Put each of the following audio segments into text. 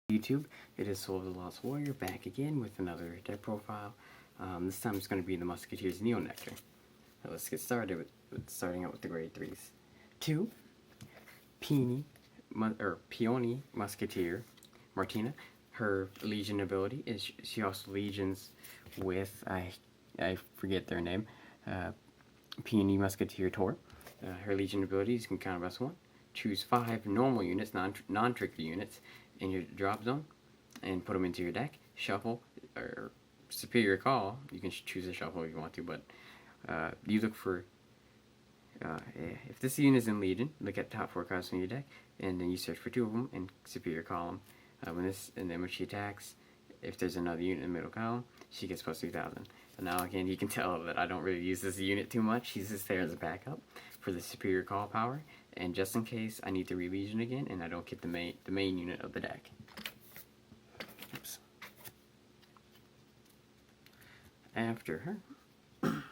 YouTube, it is Soul of the Lost Warrior back again with another deck profile. This time it's going to be the Musketeers Neo Nectar. So let's get started with starting out with the grade 3s. 2. Peony Musketeer Martina. Her Legion ability is she also legions with I forget their name. Peony Musketeer Tor. Her Legion abilities you can count best one. Choose 5 normal units, non-trigger units, in your drop zone, and put them into your deck. Shuffle, or Superior Call. You can choose a shuffle if you want to, but you look for, if this unit is in Legion, look at the top 4 cards from your deck, and then you search for 2 of them and Superior Call them. And then when she attacks, if there's another unit in the middle column, she gets plus 3,000. And now again, you can tell that I don't really use this unit too much. She's just there as a backup for the Superior Call power, and just in case I need to re-legion again and I don't get the main unit of the deck. Oops. After her,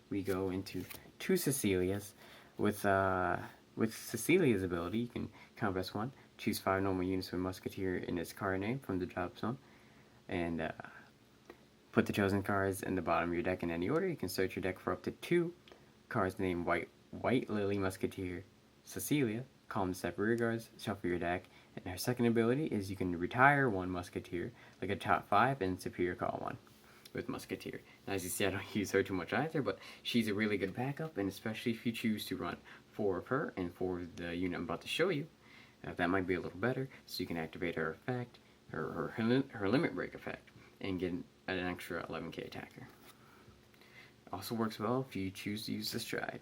we go into 2 Cecilias. With Cecilia's ability, you can count best 1, choose 5 normal units with Musketeer in its card name from the drop zone, and put the chosen cards in the bottom of your deck in any order. You can search your deck for up to 2 cards named White Lily Musketeer Cecilia, call them step rear guards, shuffle your deck, and her second ability is you can retire 1 Musketeer, like a top 5, and Superior Call 1 with Musketeer. Now, as you see, I don't use her too much either, but she's a really good backup, and especially if you choose to run 4 of her and 4 of the unit I'm about to show you, that might be a little better, so you can activate her effect, her limit break effect, and get an extra 11k attacker. Also works well if you choose to use the Stride.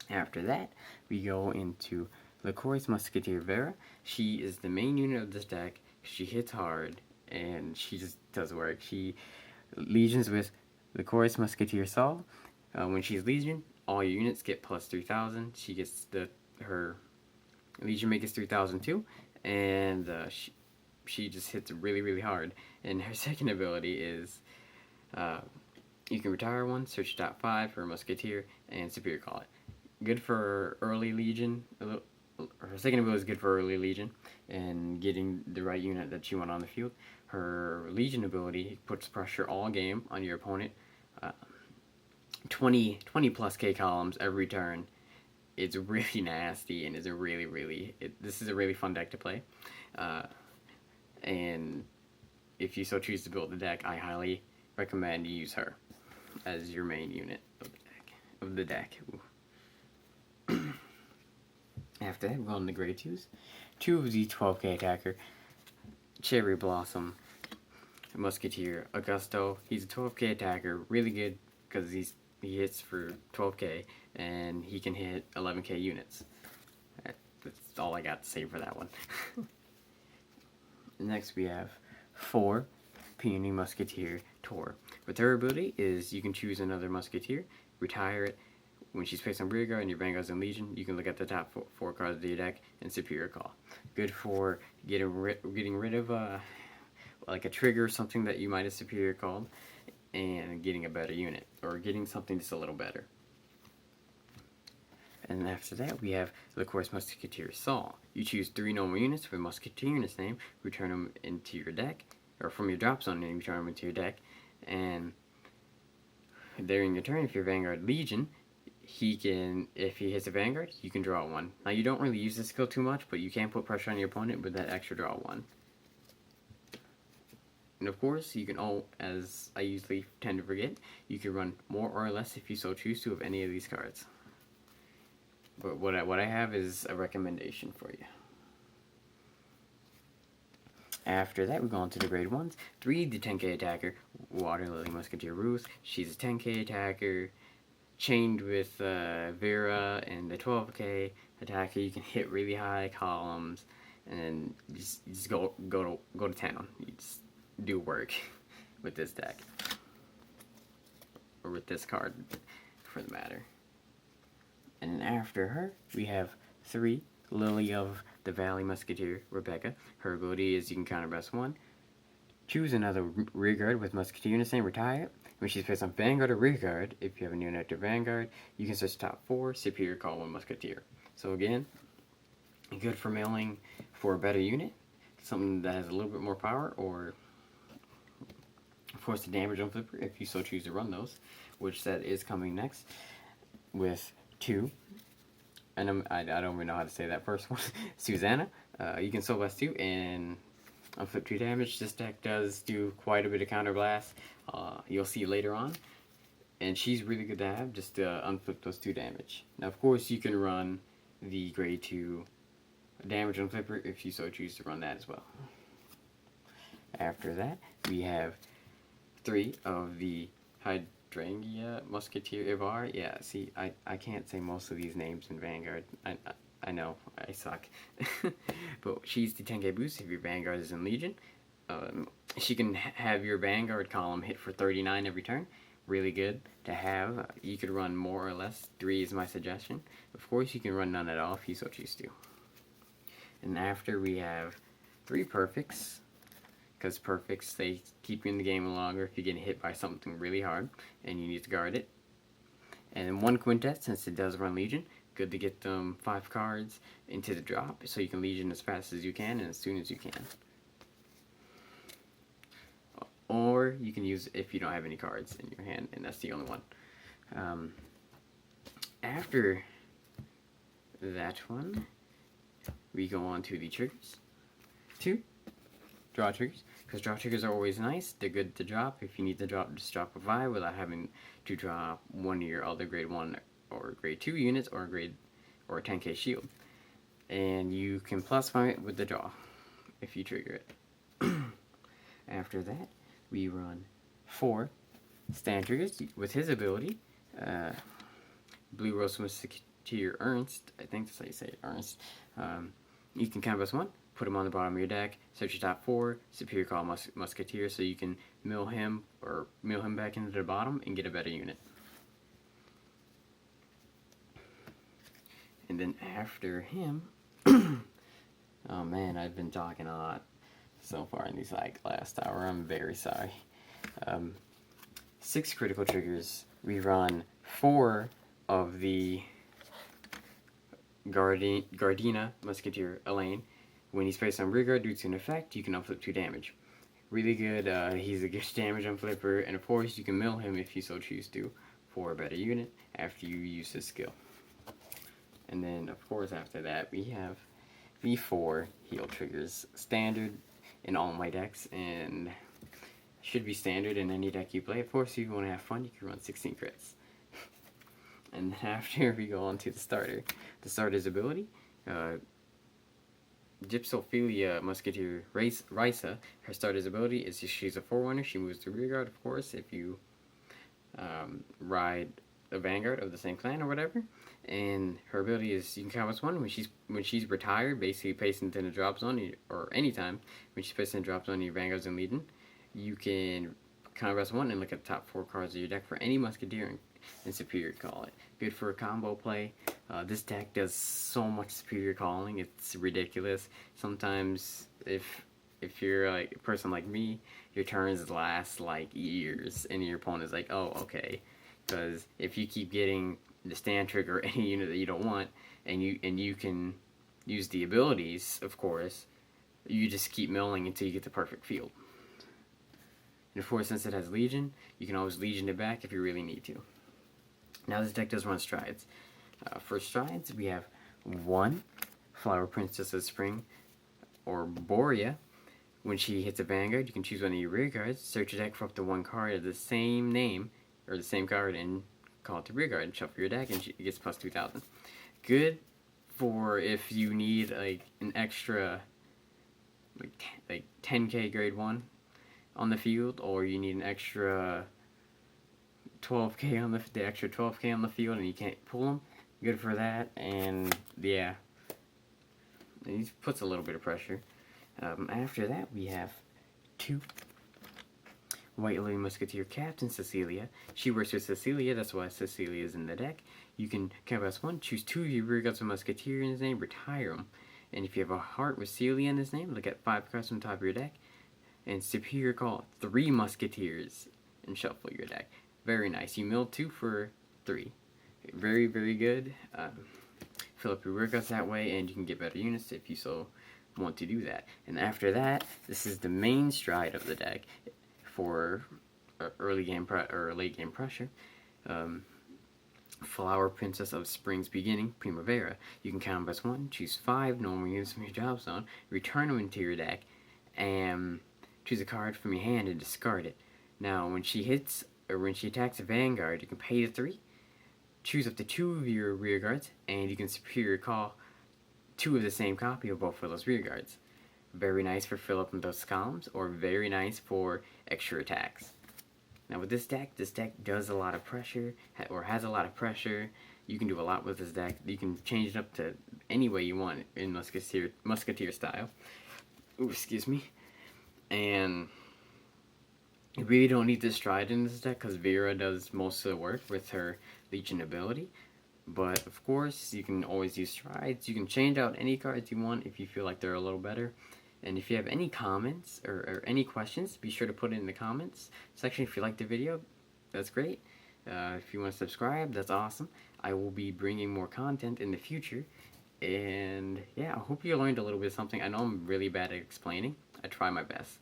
After that, we go into Licoris Musketeer Vera. She is the main unit of this deck. She hits hard, and she just does work. She legions with Licoris Musketeer Saul. When she's legion, all your units get plus 3,000. She gets her legion mate gets 3,000 too, and she just hits really, really hard. And her second ability is you can retire 1, search top 5 for Musketeer, and Superior Call it. Good for early Legion. Her second ability is good for early Legion and getting the right unit that you want on the field. Her Legion ability puts pressure all game on your opponent. 20 plus K columns every turn. It's really nasty, and is a this is a really fun deck to play. And if you so choose to build the deck, I highly recommend you use her as your main unit of the deck. After that, we're on the grade 2s. 2 of the 12k attacker, Cherry Blossom Musketeer Augusto. He's a 12k attacker, really good because he hits for 12k and he can hit 11k units. That's all I got to say for that one. Next we have 4 Peony Musketeer Tor. With her ability is you can choose another Musketeer, retire it. When she's placed on rear guard and your Vanguard's in Legion, you can look at the top 4 cards of your deck and Superior Call. Good for getting rid of like a trigger or something that you might have Superior Called, and getting a better unit, or getting something just a little better. And after that, we have Licoris Musketeer Saul. You choose 3 normal units with Musketeer in its name, return them into your deck, or from your drop zone and return them into your deck, and during your turn, if you're Vanguard Legion, if he hits a Vanguard, you can draw 1. Now, you don't really use this skill too much, but you can put pressure on your opponent with that extra draw 1. And of course, you can as I usually tend to forget, you can run more or less if you so choose to of any of these cards. But what I have is a recommendation for you. After that, we go on to the grade 1s. 3, the 10k attacker, Water Lily Musketeer Ruth. She's a 10k attacker, chained with Vera and the 12k attacker. You can hit really high columns and just go to town. You just do work with this deck, or with this card for the matter. And after her, we have 3 Lily of the Valley Musketeer Rebecca. Her ability is you can counter best 1. Choose another rear guard with Musketeer in the same, retire it. When she's placed on Vanguard or rear guard, if you have a new active Vanguard, you can search top 4, Superior Call 1 Musketeer. So again, good for milling for a better unit, something that has a little bit more power, or force the damage on Flipper if you so choose to run those, which that is coming next with 2. And I don't even know how to say that first one. Susanna. You can Soul Blast 2 and unflip 2 damage. This deck does do quite a bit of counter blast. You'll see later on. And she's really good to have, just to unflip those 2 damage. Now, of course, you can run the grade 2 damage on Flipper if you so choose to run that as well. After that, we have 3 of the Hydrangea Musketeer Ivar. Yeah, see, I can't say most of these names in Vanguard. I know, I suck. But she's the 10k boost if your Vanguard is in Legion. She can have your Vanguard column hit for 39 every turn. Really good to have. You could run more or less. 3 is my suggestion. Of course, you can run none at all if you so choose to. And after, we have 3 perfects. Because perfects, they keep you in the game longer if you get hit by something really hard and you need to guard it. And then 1 quintet, since it does run Legion. Good to get them 5 cards into the drop so you can Legion as fast as you can and as soon as you can. Or you can use if you don't have any cards in your hand, and that's the only one. After that one, we go on to the triggers. 2 draw triggers, because draw triggers are always nice. They're good to drop. If you need to drop, just drop a 5 without having to drop one of your other grade 1 or grade 2 units or a 10k shield. And you can +5 it with the draw if you trigger it. After that, we run 4 stand triggers with his ability. Blue Rose Musketeer Ernst, I think that's how you say it, Ernst. You can canvas 1, put him on the bottom of your deck, search your top 4, Superior Call Musketeer, so you can mill him back into the bottom and get a better unit. And then after him, oh man, I've been talking a lot so far in these last hour. I'm very sorry. 6 critical triggers. We run 4 of the Gardena Musketeer Elaine. When he's placed on rear guard due to an effect, you can unflip 2 damage. Really good. He's a good damage on Flipper, and of course you can mill him if you so choose to for a better unit after you use his skill. And then of course after that we have the 4 heal triggers, standard in all my decks, and should be standard in any deck you play. Of course, if you want to have fun, you can run 16 crits. And then after, we go on to the starter. The starter's ability, Gypsophilia Musketeer Risa. Her starter's ability is she's a Forerunner. She moves to rear guard, of course, if you ride a Vanguard of the same clan or whatever. And her ability is you can canvas 1 when she's retired, basically placed into the drop zone, or anytime when she's placed in the drop zone, your Vanguards in Legion. You can canvas 1 and look at the top 4 cards of your deck for any Musketeer and Superior Call it. Good for a combo play. This deck does so much Superior Calling, it's ridiculous. Sometimes if you're like a person like me, your turns last like years, and your opponent's like, oh, okay. Because if you keep getting the stand trigger or any unit that you don't want, and you can use the abilities, of course, you just keep milling until you get the perfect field. And of course, since it has Legion, you can always Legion it back if you really need to. Now this deck does run strides. For strides, we have 1 Flower Princess of Spring, or Borea. When she hits a Vanguard, you can choose one of your rear guards, search your deck for up to 1 card of the same name, or the same card, and call it to rear guard, and shuffle your deck, and she gets plus 2,000. Good for if you need like an extra like 10k grade 1 on the field, or you need an extra 12k on the extra 12k on the field and you can't pull them. Good for that. And yeah, he puts a little bit of pressure. After that, we have 2 White Lily Musketeer Captain Cecilia. She works with Cecilia, that's why Cecilia is in the deck. You can canvas 1, choose 2 of your rear guards with Musketeer in his name, retire them. And if you have a heart with Celia in his name, look at 5 cards from the top of your deck. And Superior Call 3 Musketeers and shuffle your deck. Very nice. You mill 2 for 3. Very, very good. fill up your rear guards that way, and you can get better units if you so want to do that. And after that, this is the main stride of the deck for early game or late game pressure. Flower Princess of Spring's Beginning, Primavera. You can combo as 1, choose 5 normal units from your job zone, return them into your deck, and choose a card from your hand and discard it. Now, when she hits, or when she attacks a Vanguard, you can pay the 3, choose up to 2 of your rear guards, and you can superior call 2 of the same copy of both of those rear guards. Very nice for fill up in those columns, or very nice for extra attacks. Now with this deck does a lot of pressure, or has a lot of pressure. You can do a lot with this deck. You can change it up to any way you want in Musketeer style. Ooh, excuse me. And you really don't need this stride in this deck because Vera does most of the work with her Legion ability. But of course, you can always use strides. You can change out any cards you want if you feel like they're a little better. And if you have any comments or any questions, be sure to put it in the comments section. If you liked the video, that's great. If you want to subscribe, that's awesome. I will be bringing more content in the future. And yeah, I hope you learned a little bit of something. I know I'm really bad at explaining. I try my best.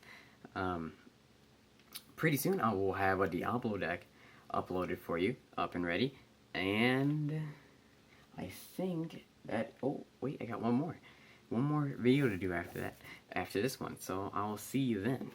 Pretty soon I will have a Diablo deck uploaded for you, up and ready. And I think that, oh wait, I got one more video to do after that, after this one, so I'll see you then.